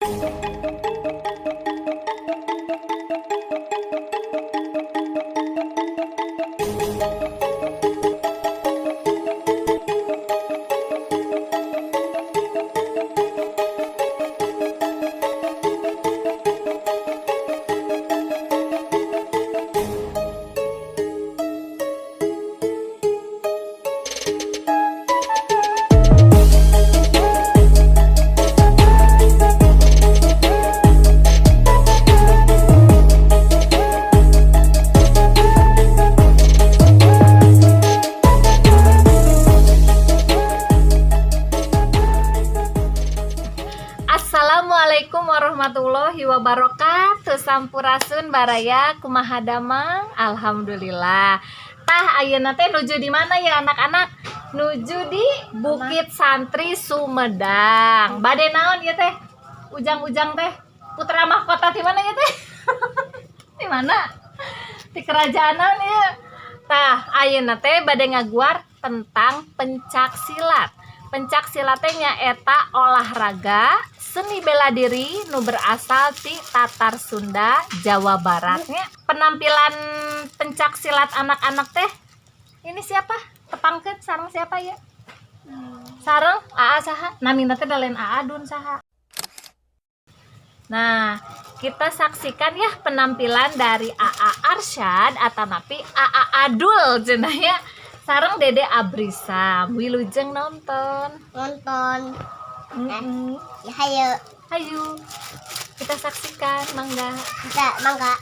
Assalamualaikum warahmatullahi wabarakatuh. Sampurasun baraya kumaha damang. Alhamdulillah. Tah ayeuna teh nuju di mana ya anak-anak? Nuju di Bukit Santri Sumedang. Bade naon ya teh? Ujang-ujang teh. Putra mahkota di mana ya teh? Di mana? Di kerajaanan ya. Tah ayeuna teh bade ngaguar tentang pencak silat. Pencak silat teh nyaeta olahraga seni bela diri nu berasal ti Tatar Sunda Jawa Baratnya. Penampilan pencak silat anak-anak teh ini siapa? Tepangkeun sareng siapa ya? Sareng Aa saha? Namina teh da lain Aa Dun saha? Nah, kita saksikan ya penampilan dari Aa Arsyad atanapi Aa Adul cenah ya. Sareng Dede Abrisa, wilujeng nonton. Ya hayo. Hayu, kita saksikan, mangga. Kita mangga.